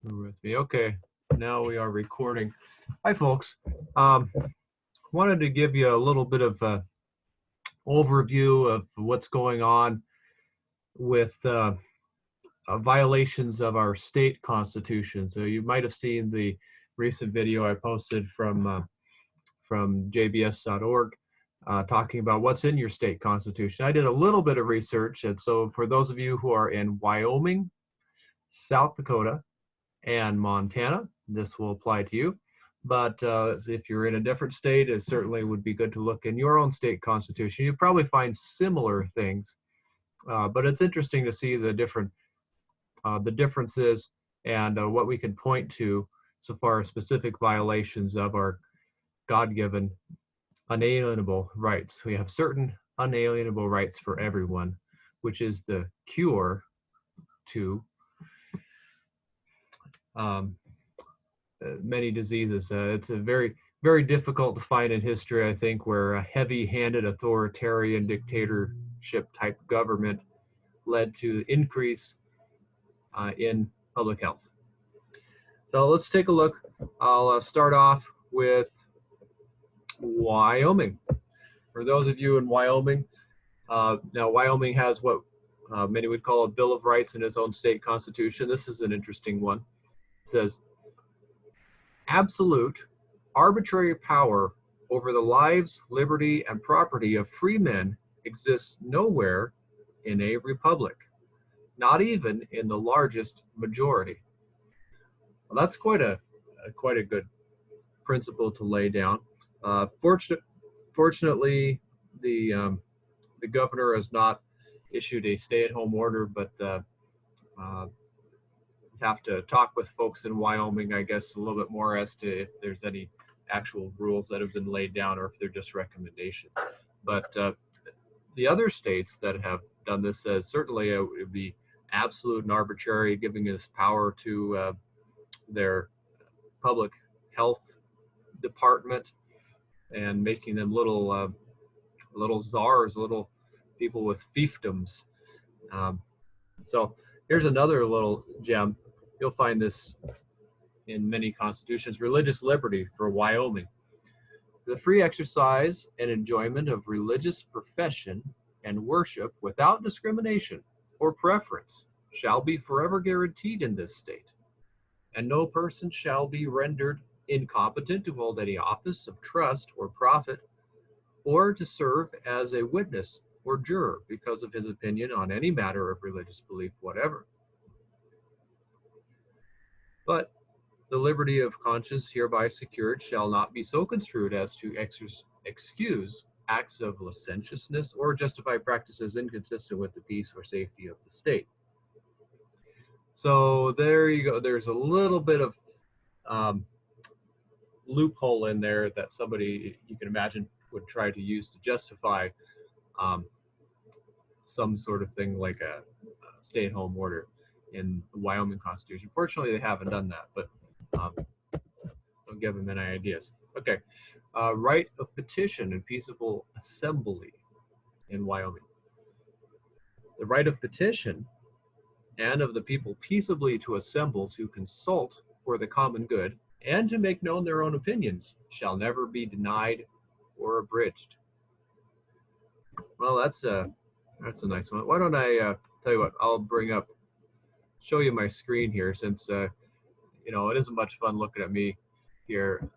You're with me. Okay, now we are recording. Hi, folks. Um, Wanted to give you a little bit of overview of what's going on with violations of our state constitution. So you might have seen the recent video I posted from jbs.org talking about what's in your state constitution. I did a little bit of research, and so for those of you who are in Wyoming, South Dakota, and Montana, this will apply to you. But if you're in a different state, it certainly would be good to look in your own state constitution. You probably find similar things, but it's interesting to see the differences and what we can point to so far as specific violations of our God-given unalienable rights. We have certain unalienable rights for everyone, which is the cure to many diseases. It's a very difficult to find in history, I think, where a heavy-handed authoritarian dictatorship type government led to increase in public health. So let's take a look. I'll start off with Wyoming. For those of you in Wyoming, now Wyoming has what many would call a Bill of Rights in its own state constitution. This is an interesting one. It says, absolute, arbitrary power over the lives, liberty, and property of free men exists nowhere in a republic, not even in the largest majority. Well, that's quite a good principle to lay down. Fortunately, the governor has not issued a stay-at-home order, but have to talk with folks in Wyoming, I guess, a little bit more as to if there's any actual rules that have been laid down or if they're just recommendations. But the other states that have done this says certainly it would be absolute and arbitrary, giving this power to their public health department and making them little czars, little people with fiefdoms. So here's another little gem. You'll find this in many constitutions. Religious liberty for Wyoming. The free exercise and enjoyment of religious profession and worship without discrimination or preference shall be forever guaranteed in this state, and no person shall be rendered incompetent to hold any office of trust or profit, or to serve as a witness or juror because of his opinion on any matter of religious belief whatever. But the liberty of conscience hereby secured shall not be so construed as to excuse acts of licentiousness or justify practices inconsistent with the peace or safety of the state. So there you go. There's a little bit of loophole in there that somebody, you can imagine, would try to use to justify some sort of thing like a stay-at-home order in the Wyoming Constitution. Fortunately, they haven't done that, but don't give them any ideas. Okay, right of petition and peaceable assembly in Wyoming. The right of petition and of the people peaceably to assemble to consult for the common good and to make known their own opinions shall never be denied or abridged. Well, that's a nice one. Why don't I tell you what? I'll show you my screen here, since you know, it isn't much fun looking at me here.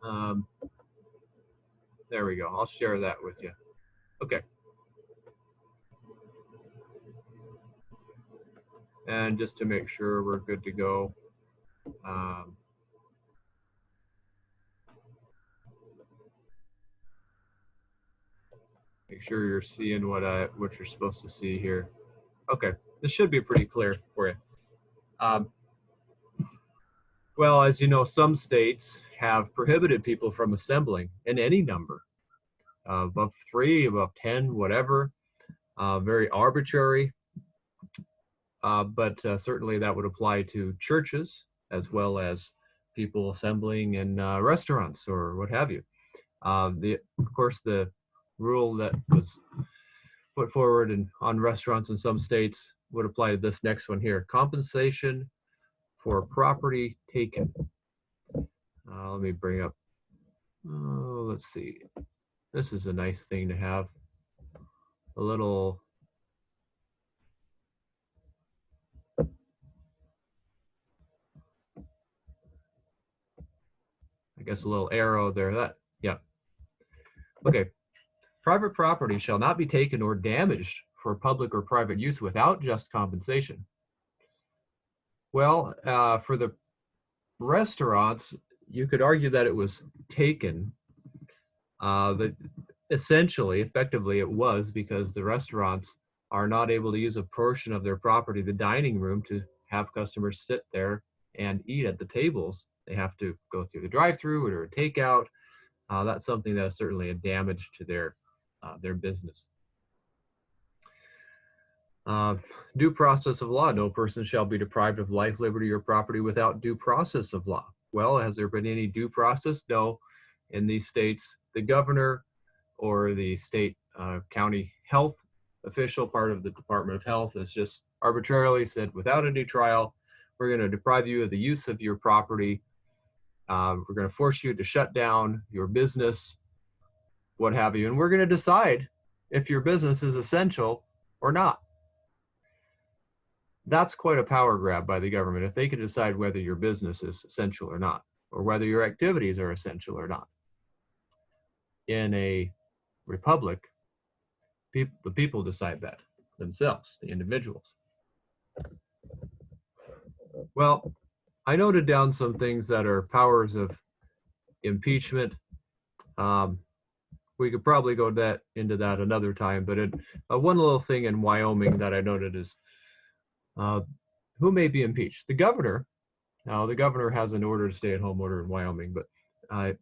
There we go. I'll share that with you. Okay. And just to make sure we're good to go. Make sure you're seeing what you're supposed to see here. Okay, this should be pretty clear for you. Well, as you know, some states have prohibited people from assembling in any number, above 3, above 10, whatever. Very arbitrary, but certainly that would apply to churches as well as people assembling in restaurants or what have you. Of course, the rule that was put forward on restaurants in some states would apply to this next one here. Compensation for property taken. Let me bring up, let's see. This is a nice thing to have. A little, I guess a little arrow there. That, yeah. Okay. Private property shall not be taken or damaged for public or private use without just compensation. Well, for the restaurants, you could argue that it was taken. That essentially, effectively, it was, because the restaurants are not able to use a portion of their property, the dining room, to have customers sit there and eat at the tables. They have to go through the drive-through or a takeout. That's something that is certainly a damage to their business. Due process of law. No person shall be deprived of life, liberty, or property without due process of law. Well, has there been any due process? No. In these states, the governor or the state county health official, part of the Department of Health, has just arbitrarily said, without any trial, we're going to deprive you of the use of your property. We're going to force you to shut down your business, what have you, and we're going to decide if your business is essential or not. That's quite a power grab by the government, if they can decide whether your business is essential or not, or whether your activities are essential or not. In a republic, the people decide that themselves, the individuals. Well, I noted down some things that are powers of impeachment. We could probably go into that another time, but one little thing in Wyoming that I noted is who may be impeached? The governor. Now, the governor has an order to stay-at-home order in Wyoming, but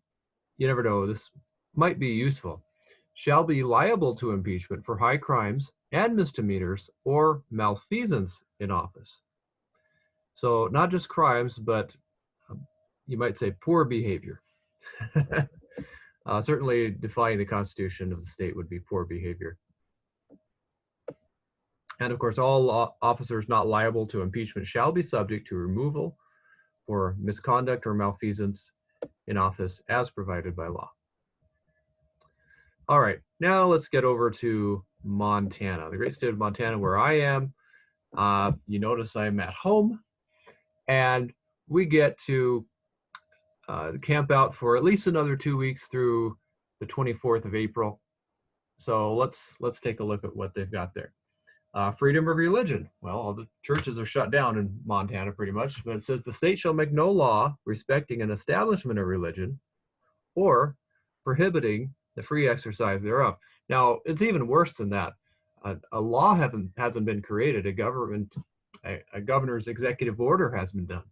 you never know. This might be useful. Shall be liable to impeachment for high crimes and misdemeanors or malfeasance in office. So not just crimes, but you might say poor behavior. Certainly defying the Constitution of the state would be poor behavior. And of course, all officers not liable to impeachment shall be subject to removal for misconduct or malfeasance in office as provided by law. All right, now let's get over to Montana, the great state of Montana, where I am. You notice I'm at home, and we get to camp out for at least another 2 weeks through the 24th of April. So let's take a look at what they've got there. Freedom of religion. Well, all the churches are shut down in Montana pretty much, but it says the state shall make no law respecting an establishment of religion or prohibiting the free exercise thereof. Now, it's even worse than that. A law hasn't been created. A governor's executive order has been done.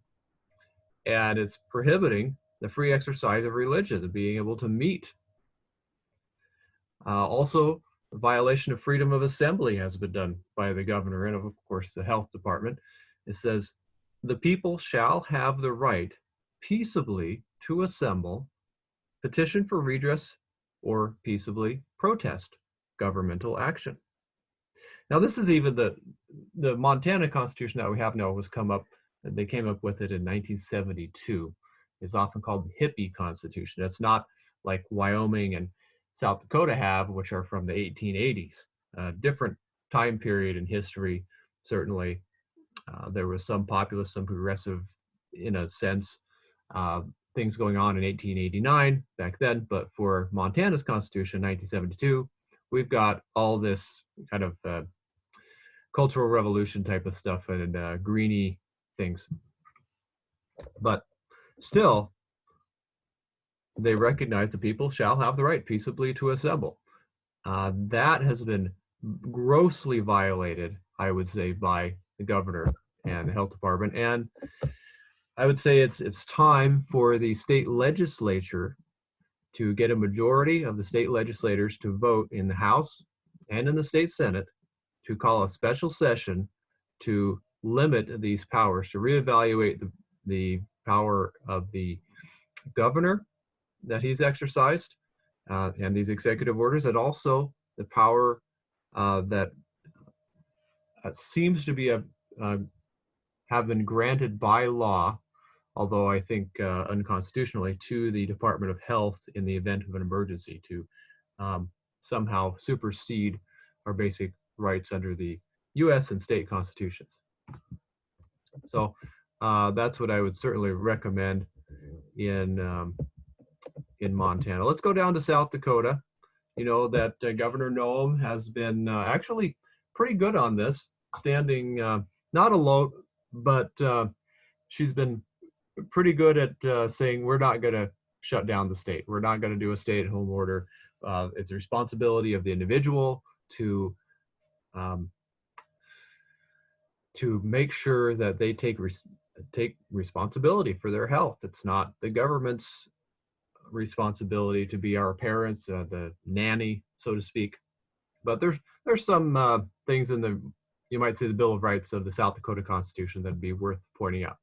And it's prohibiting the free exercise of religion, of being able to meet. Also, the violation of freedom of assembly has been done by the governor and, of course, the health department. It says, the people shall have the right peaceably to assemble, petition for redress, or peaceably protest governmental action. Now, this is even the Montana Constitution that we have now they came up with it in 1972. It's often called the hippie Constitution. It's not like Wyoming and South Dakota have, which are from the 1880s. Different time period in history, certainly. There was some populist, some progressive, in a sense, things going on in 1889 back then, but for Montana's Constitution, 1972, we've got all this kind of cultural revolution type of stuff and greeny things. But still, they recognize the people shall have the right peaceably to assemble. That has been grossly violated, I would say, by the governor and the health department. And I would say it's time for the state legislature to get a majority of the state legislators to vote in the House and in the state Senate to call a special session to limit these powers, to reevaluate the power of the governor that he's exercised and these executive orders, and also the power that seems to be have been granted by law, although I think unconstitutionally, to the Department of Health in the event of an emergency to somehow supersede our basic rights under the U.S. and state constitutions. So that's what I would certainly recommend in Montana. Let's go down to South Dakota. You know that Governor Noem has been actually pretty good on this, standing not alone, but she's been pretty good at saying we're not going to shut down the state. We're not going to do a stay-at-home order. It's the responsibility of the individual to make sure that they take responsibility for their health. It's not the government's responsibility to be our parents, the nanny, so to speak. But there's some things in the, you might say, the Bill of Rights of the South Dakota Constitution that'd be worth pointing out.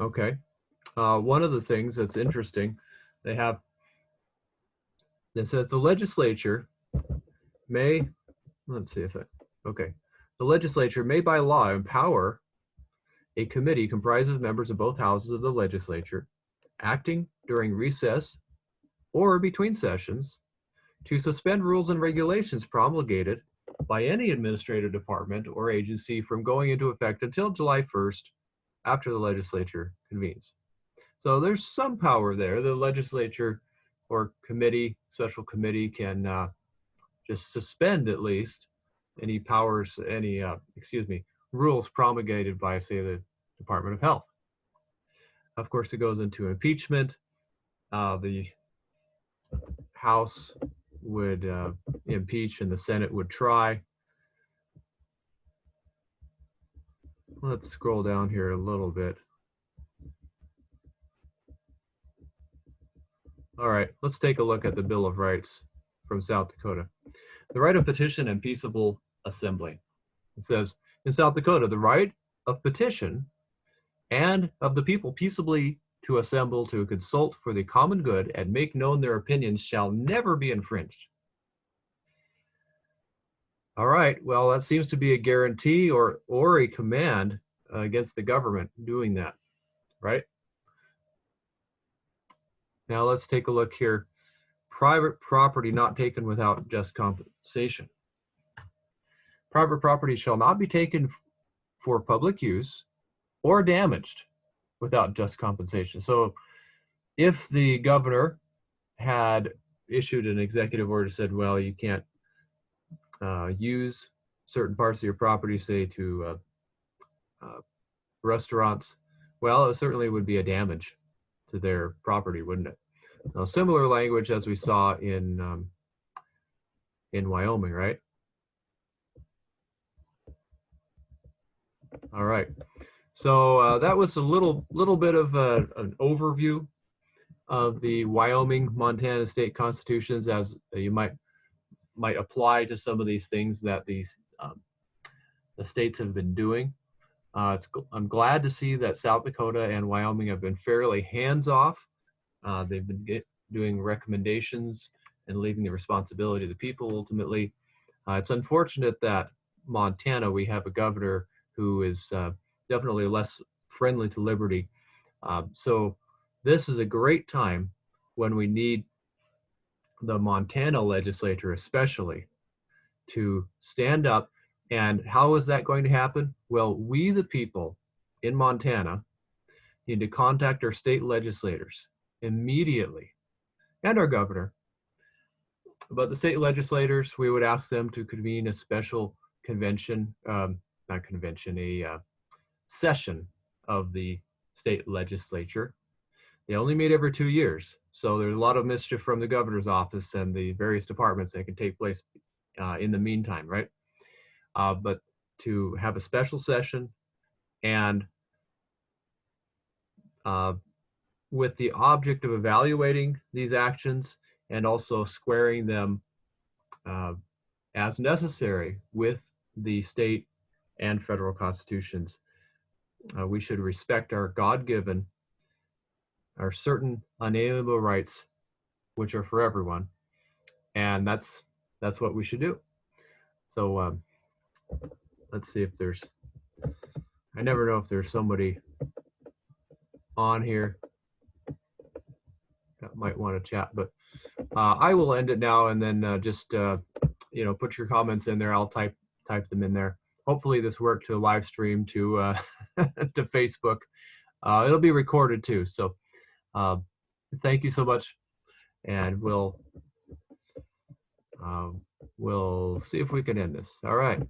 Okay. One of the things that's interesting, they have, it says the legislature may, let's see if it, okay. The legislature may by law empower a committee comprised of members of both houses of the legislature, acting during recess or between sessions, to suspend rules and regulations promulgated by any administrative department or agency from going into effect until July 1st after the legislature convenes. So there's some power there. The legislature or committee, special committee, can just suspend at least any powers, any, rules promulgated by, say, the Department of Health. Of course, it goes into impeachment. The House would impeach and the Senate would try. Let's scroll down here a little bit. All right, let's take a look at the Bill of Rights from South Dakota. The right of petition and peaceable assembly. It says, in South Dakota, the right of petition and of the people peaceably to assemble to consult for the common good and make known their opinions shall never be infringed. All right, well, that seems to be a guarantee or a command against the government doing that, right? Now let's take a look here. Private property not taken without just compensation. Private property shall not be taken for public use or damaged without just compensation. So if the governor had issued an executive order that said, well, you can't use certain parts of your property, say to restaurants, well, it certainly would be a damage to their property, wouldn't it? Now, similar language as we saw in Wyoming, right? All right. So that was a little bit of an overview of the Wyoming, Montana state constitutions as you might apply to some of these things that the states have been doing. I'm glad to see that South Dakota and Wyoming have been fairly hands-off. They've been doing recommendations and leaving the responsibility to the people ultimately. It's unfortunate that Montana, we have a governor who is definitely less friendly to liberty. So this is a great time when we need the Montana legislature especially to stand up. And how is that going to happen? Well, we the people in Montana need to contact our state legislators immediately and our governor. But the state legislators, we would ask them to convene a special convention, not convention, a session of the state legislature. They only meet every 2 years. So there's a lot of mischief from the governor's office and the various departments that can take place in the meantime, right? But to have a special session and with the object of evaluating these actions and also squaring them as necessary with the state and federal constitutions. We should respect our God-given are certain unalienable rights which are for everyone, and that's what we should do. So let's see if there's, I never know if there's somebody on here that might want to chat, but I will end it now, and then just put your comments in there. I'll type them in there. Hopefully this worked to live stream to to Facebook. It'll be recorded too, so thank you so much, and we'll see if we can end this. All right.